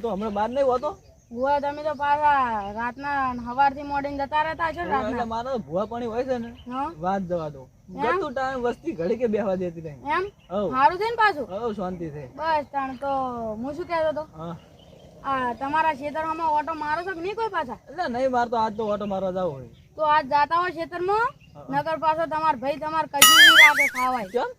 તો હમણાં બહાર નહીં હોતો ભુવા તમે તો પાછા રાતના સવારથી મોડીને જતા રહેતા છો રાતના એટલે મારા ભુવા પાણી હોય છે ને વાત જવા દો ગતું ટાઈમ વસ્તી ઘડી કે બેહવા દેતી નહીં એમ સારું છે ને પાછું શાંતિ છે બસ તાણ તો હું શું કહેતો હતો આ તમારા ખેતરમાં ઓટો મારો છો કે નહીં કોઈ પાછા એટલે નહીં મારતો આજ તો ઓટો મારવા જાવ હોય તો આજ જાતા હોય ખેતરમાં નગર પાછો તમારા ભાઈ તમારે કશું નહીં રાખે ખાવાય કેમ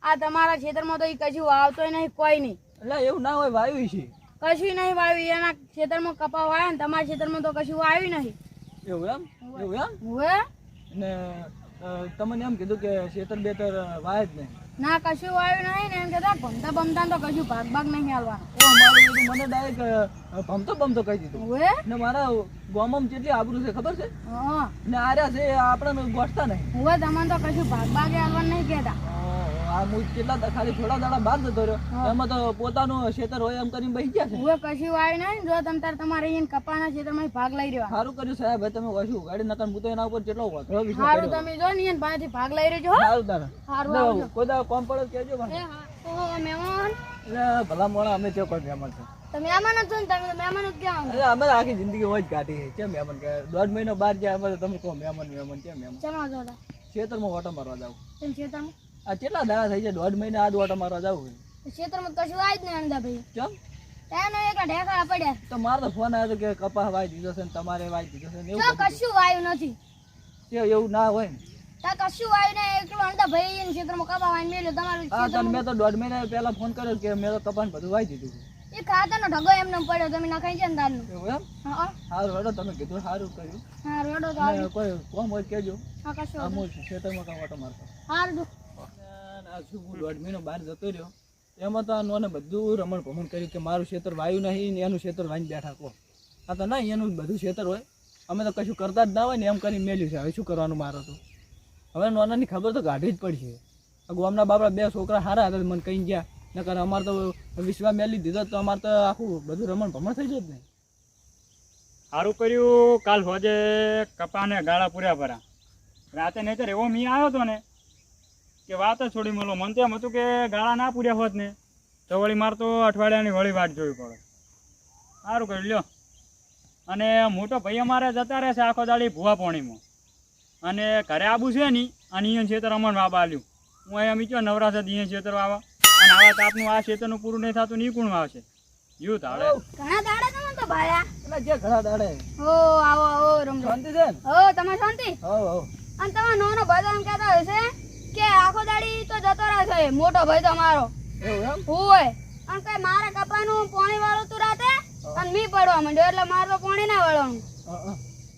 આ તમારા ખેતરમાં તો એ કશું આવતોય નહીં કોઈ નહીં એટલે એવું ના હોય વાયુ છે કશું નહીં વાવ્યું એના ખેતરમાં કપા વાયા ને તમારા ખેતરમાં તો કશું વાવ્યું નહીં એવું એમ હવે ને તમને એમ કીધું કે ખેતર બેતર વાય જ નહીં ના કશું વાવ્યું નહીં ને એમ કહેતા ભમતા ભમતા તો કશું ભાગ ભાગ નહીં હાલવાનો મને ડાયરેક્ટ ભમતો કહી દીધું હવે ને મારા ગામમાં કેટલી આબરૂ છે ખબર છે હા ને આર્યા છે આપણને ગોઠતા નહીં હવે તમને તો કશું ભાગ ભાગ હાલવાનું નહીં કહેતા આ હું કેટલા ખાલી થોડા દાડા બહાર જતો રહ્યો એમાં તો પોતાનું ખેતર હોય એમ કરીને બેસી ગયા છે હવે કશું વાવ્યું નહીં જો તમે તાર તમારે અહીંયા કપાના ખેતરમાં ભાગ લઈ રહ્યો સારું કર્યું સાહેબ તમે કશું ગાડી નકર હું તો એના ઉપર કેટલો વાંધો સારું તમે જો ને અહીંયા પાસેથી ભાગ લઈ રહ્યો છો સારું તારે સારું કોઈ દા કોમ પડે કહેજો મહેમાન એટલે ભલા મોડા અમે ચો કોઈ મહેમાન છે તમે મહેમાન છો ને તમે તો મહેમાન જ કહેવાનું એટલે અમે આખી જિંદગી હોય જ કાઢી કેમ મહેમાન કે 1.5 મહિનો બહાર ગયા અમે તમે કહો મહેમાન કેમ મહેમાન ચમા જોડા ખેતરમાં ઓટો મારવા જાવ તેમ ખેતરમાં આ કેટલા દાડા થઈ જાય 1.5 મહિના આજ ઓટો મારવા જવું ખેતરમાં કશું વાય જ નહીં અંદા ભાઈ કેમ ત્યાં એક ઢેકા પડ્યા તો મારો તો ફોન આવ્યો કે કપા વાઈ દીધો છે ને તમારે વાઈ દીધો છે ને તો કશું વાયું નથી એવું ના હોય ને તા કશું વાયું ને એકલો અંદા ભાઈ ને ખેતરમાં કપા વાઈને મેલ્યો તમારું હા તને મેં તો 1.5 મહિના પહેલા ફોન કર્યો કે મેં તો કપાને બધું વાઈ દીધું એ ખાતાનો ઢગો એમને પડ્યો તમે નખાઈ છે ને દાળનું એવું એમ હા સારું હેડો તમે કીધું સારું કર્યું હા રોડો તો અને કોઈ કોમ હોય કહેજો હા કશું આ હું ખેતરમાં કામ ઓટો મારતો હારું આ શું હું 1.5 મહિનો બહાર જતો રહ્યો એમાં તો આ નોને બધું રમણ ભમણ કર્યું કે મારું ખેતર વાયું નહીં ને એનું ખેતર વાઈને બેઠા કહો આ તો ના એનું બધું ખેતર હોય અમે તો કશું કરતા જ ના હોય ને એમ કરીને મેલ્યું છે હવે શું કરવાનું મારો તો હવે નોનાની ખબર તો કાઢવી જ પડશે આ ગામના બાપડા 2 છોકરા સારા હતા મને કહી ગયા નકર અમારે તો વિશ્વા મેલી દીધો તો અમારે તો આખું બધું રમણ ભમણ થઈ જાય જ નહીં સારું કર્યું કાલ હોજે કપાને ગાળા પૂર્યા ભરા રાતે નહીં તો એવો મી આવ્યો હતો ને કે વાત જ છોડી મળો મને તો એમ હતું કે ગાળા ના પૂર્યા હોત ને તો વળી મારે તો અઠવાડિયાની વળી વાટ જોવી પડે સારું કર્યું લ્યો અને મોટો ભાઈ અમારે જતા રહેશે આખો દાડી ભૂવા પોણીમાં અને ઘરે આબુ છે નહીં અને અહીંયા ખેતર અમણ વાબા આલ્યું હું અહીંયા મીચો નવરા છે અહીંયા ખેતર વાવા અને આવા તાપનું આ ખેતરનું પૂરું નહીં થતું નહીં કોણ વાવશે યુ તાળે ઘણા દાડા તમે તો ભાયા એટલે જે ઘણા દાડે ઓ આવો આવો રમ શાંતિ છે ને ઓ તમે શાંતિ હો અને તમારો નાનો ભાઈ એમ કહેતો હશે કે આખો દાડી તો જતો રહે છે મોટો ભાઈ તો મારો એવું એમ હોય અને કઈ મારા કપાનું પાણી વાળું તું રાતે અને મી પડવા માંડ્યો એટલે મારે તો પાણી ના વાળવાનું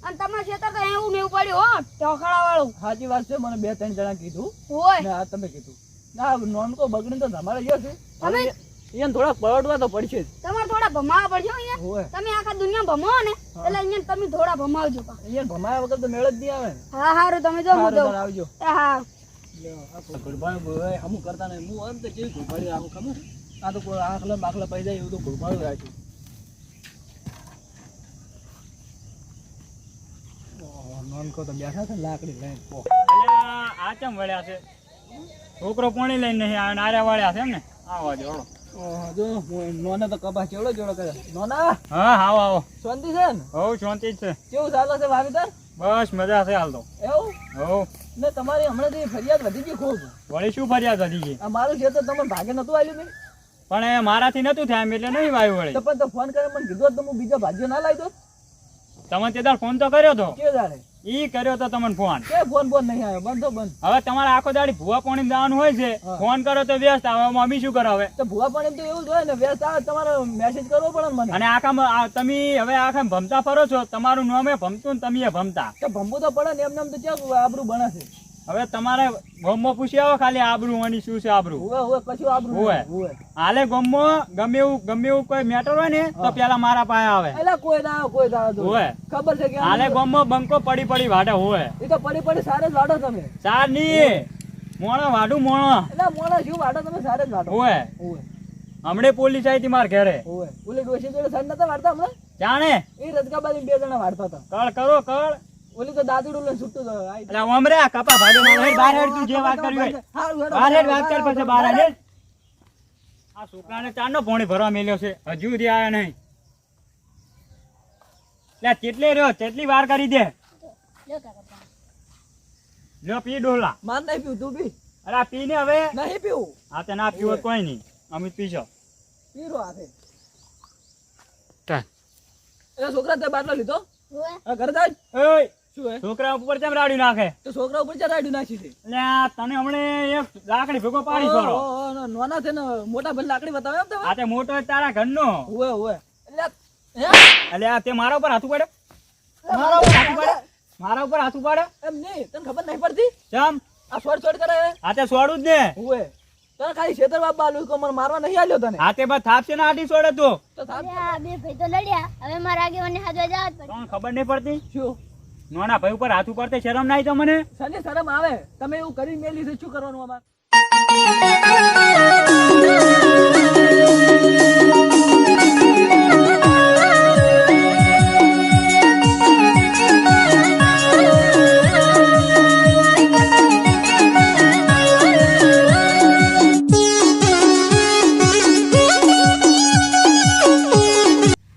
અને તમારા ખેતર તો એવું ને એવું પડ્યું હો ઢોખળા વાળું સાચી વાત છે મને 2-3 જણા કીધું હોય ને આ તમે કીધું ના નોનકો બગડીને તો તમારે ગયો છે તમે અહીંયા થોડા પલટવા તો પડશે જ તમારે થોડા ભમાવા પડશે અહીંયા હોય તમે આખા દુનિયા ભમાવો ને એટલે અહીંયા તમે થોડા ભમાવજો અહીંયા ભમાયા વગર તો મેળ જ નહીં આવે ને હા હારું તમે જો હું સારું જાઉં. તાર આવજો એ હા ઘુડભાઈ અમુક કરતા નહીં હું એમ તો કેવી ઘુડભાડી રાખું ખબર આ તો કોઈ આખલા બાખલા પડી જાય એવું તો ઘુડભાડું રાખ્યું નોનકો તો બેઠા છે લાકડી લઈને અલ્યા આ ચમ વળ્યા છે છોકરો પાણી લઈને નહીં આવે ને આર્યા વાળ્યા છે એમ ને આવો જો જો નોને તો કપાસ ચેવડો ચેવડો કરે નોના હા આવો આવો શાંતિ છે ને હવ શાંતિ જ છે કેવું ચાલે છે વાવેતર બસ મજા છે હાલ તો એવું હવ ને તમારી હમણાંથી ફરિયાદ વધી ગઈ ખૂબ વળી શું ફરિયાદ હતી ગઈ આ મારું ખેતર તમને ભાગે નતું આવ્યું ને પણ એ મારાથી નતું થયા એમ એટલે નહીં વાયું વળી તો પણ તો ફોન કરીને મને કીધું તો હું બીજા ભાગ્યો ના લાવી દો તમે તે દાડ ફોન તો કર્યો તો કે જાણે ઈ કર્યો તો તમને ફોન કે ફોન નહીં આવ્યો બંધ તો બંધ હવે તમારે આખો દાડી ભૂવા પાણી જવાનું હોય છે ફોન કરો તો વ્યસ્ત આવે મમ્મી શું કરો હવે તો ભૂવા પાણી તો એવું જ હોય ને વ્યસ્ત આવે તમારે મેસેજ કરવો પડે ને મને અને આખા તમે હવે આખા ભમતા ફરો છો તમારું નામે ભમતું ને તમે ભમતા તો ભંબુ તો પડે ને એમને એમ તો ક્યાં આબરૂ બને છે હવે તમારે ગોમમાં પૂછી આવો ખાલી આબરૂ અને શું છે આબરૂ હોય કશું આબરૂ હોય. હોય હાલે ગોમમાં ગમે એવું કોઈ મેટર હોય ને તો પેલા મારા પાસે આવે એટલે કોઈ ના આવે કોઈ ના આવે તો. હોય ખબર છે કે હાલે ગોમમાં બંકો પડી વાડે હોય એ તો પડી સારે જ વાડો તમે ચાર ની મોણો વાડું મોણો એટલે મોણા શું વાડો તમે સારે જ વાડો હોય હોય હમણે પોલીસ આવી હતી માર ઘરે હોય ઓલી ડોશી જોડે સાઈડ નતા વાડતા હમણાં જાણે એ રજકાબાજી 2 જણા વાડતા હતા કળ કરો કળ ઓલી તો દાદુડું લઈને છૂટું તો આઈ એટલે ઓમરે કપા ભાડે મારો હેડ બહાર હેડ તું જે વાત કરવી હોય હારું હેડો. બહાર હેડ વાત કર પછી બહાર હેડ આ છોકરાને ચારનો પોણી ભરવા મેલ્યો છે હજુ સુધી આયા નહીં લે કેટલે રહ્યો કેટલી વાર કરી દે લ્યો કાકા પાણી. લ્યો પી ડોલા માર નહીં પીવું તું પી અરે આ પી ને હવે નહીં પીવું આ તે ના પીવો કોઈ નહીં અમિત પીશો પીરો હાથે એ છોકરા તે બાટલો લીધો ઓવે. આ ઘરે જાય ઓય શું હે છોકરા ઉપર કેમ રાડ્યું નાખે તો છોકરા ઉપર ચડાડી નાખી છે એટલે આ તને હમણે એક લાકડી ભેગો પાડી છોડો નોના છે ને મોટા ભાઈ લાકડી બતાવે એમ તમે આ તે મોટો જ તારા ઘરનો ઓવે ઓવે એટલે હે એટલે આ તે મારા ઉપર હાથ ઉપાડ્યો મારા ઉપર હાથ ઉપાડ્યો મારા ઉપર હાથ ઉપાડ્યો એમ નહીં તને ખબર નહીં પડતી ચમ આ છોડ છોડ કરે આ તે છોડું જ ને ઓવે તને ખાલી છેતર બાપ બાલું કો મને મારવા નહીં આલ્યો તને આ તે બસ થાપશે ને આટી છોડે તો તો થાપ અરે આ બે ભાઈ તો લડ્યા હવે મારા આગેવાનને હાથવા જવા જ પડે. તમને ખબર નહીં પડતી શું નાના ભાઈ ઉપર હાથ ઉપાડતે શરમ નહીં તો મને સને શરમ આવે તમે એવું કરી મેલી છે શું કરવાનું અમાર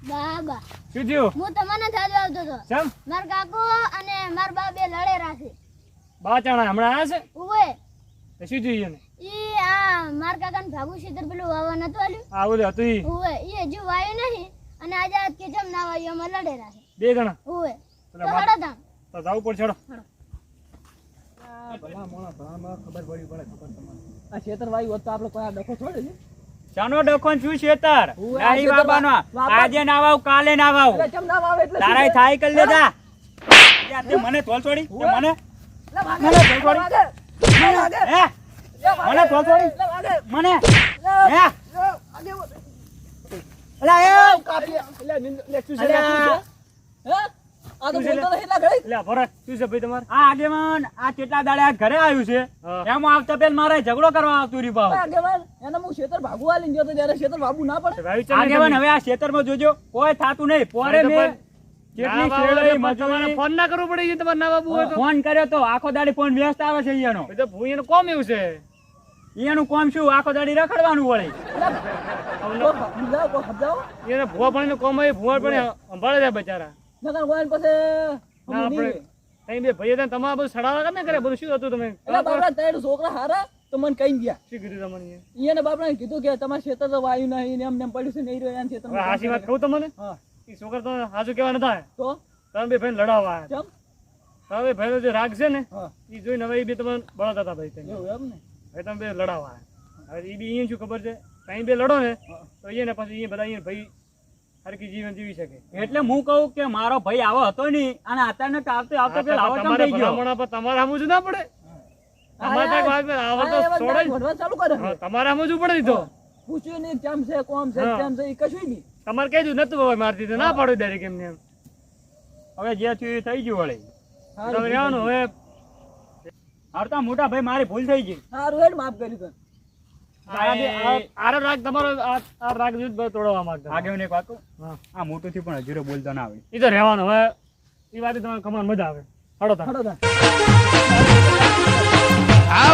બાબા શું થયું હું તમને થાજવા આવતો હતો. ચમ મારા કાકો અને મારા બા બે લડે રાખે. બા ચણા હમણાં આવ્યા છે ઉવે તો શું થયું એને ઈ આ મારા કાકાને ભાગુ ક્ષેત્ર પેલું વાવવા નતું આલ્યું. આ બધું હતું ઈ. ઉવે ઈ હજુ વાયું નહીં અને આજે આજ કે જમ ના વાયું એમાં લડે રાખે. બે જણા ઉવે પેલા તો બાપ- હળો તાણ. તો જાવું પડશે ચડો ભલા મોણા ભલામાં ખબર પડી પડે ખબર તમારે આ છેતર વાયુ હોત તો આપણે કોઈ આ ડખો છોડે છે ચાનો ડખો ને શું શેતર ઉવે, આ નહીં શેતર બાબાનો બાબા- આજે ના વાવ કાલે ના વાવ એટલે ચમ ના આવે એટલે તારાય થાય કરી લેજા યાર તે મને તોલ છોડી તે મને મને તોલ છોડી હે મને તોલ છોડી મને હે અલા એ લે ભરત શું છે ભાઈ તમારે આ આગેવાન આ કેટલા દાડે આ ઘરે આવ્યું છે એમાં આવતા પેલ મારે ઝઘડો કરવા આવતું રી પાવ આગેવાન હવે આ ખેતરમાં જોજો કોઈ થાતું નહીં પોરે મેં કેટલી શેરડી મજૂરી ફોન ના કરવો પડે તમારે ના બાબુ હોય તો ફોન કર્યો તો આખો દાડી ફોન વ્યસ્ત આવે છે અહીંયાનો એ તો ભૂયાનું કોમ એવું છે અહીંયાનું કોમ શું આખો દાડી રખડવાનું વળે એને ભૂવા પાણીનું કોમ હોય ભૂવા પાણી સંભાળે છે બચારા ના આપણે તઈ બે ભાઈ હતા તમારે બધું સડાવા કેમ કરે બધું શું હતું તમે છોકરા હારા તો મને કઈ ગયા શું કીધું તમને એને બાપડા કીધું કે તમારે ખેતર તો વાયુ નહીં ને એમ પડ્યું છે નહીં રહ્યો એમ ખેતર હવે હાસી વાત કહું તમને હા એ છોકરા તો હાસુ કેવા નતા તો તમે બે ભાઈ લડાવવા આવ્યા. ચમ તમે ભાઈનો જે રાગ છે ને હા એ જોઈને હવે એ બે તમને બળતા હતા ભાઈ તમે એવું એમ ને હવે તમે બે લડાવવા આવ્યા. હવે એ બી અહીંયા શું ખબર છે કઈ બે લડો ને તો એને પછી અહીંયા બધા અહીંયા ભાઈ હરકી જીવન જીવી શકે એટલે હું કહું કે મારો ભાઈ આવો હતો નહીં અને અત્યારનો તો આવતો આવતો પેલા આવો કેમ તમારે થઈ ગયો ભલામણા પર તમારે સમજવું ના પડે તમારે કાંઈક વાત પર આવો તો છોડે જ. ભણવા ચાલુ કરે હા, તમારે સમજવું પડે દીધો પૂછ્યું નહીં કેમ છે કોમ છે હા. કેમ છે એ કશું નહીં તમારે કહી દીધું નતું હવે મારતી તો ના પાડું ડાયરેક્ટ એમને એમ હવે જે થયું એ થઈ ગયું વળે તમે રહેવાનું હવે હારતા મોટા ભાઈ મારી ભૂલ થઈ ગઈ સારું હેડ માફ કર્યું તને આરો રાગ તમારો આ રાગ જુદ તોડવા માંગતા આગળ એક વાત કહું હા આ મોટું થી પણ હજુરે બોલતા ના આવડે એ તો રહેવાનું હવે એ વાત તમારે કમાન મજા આવે હડો તા હડો તાર. આ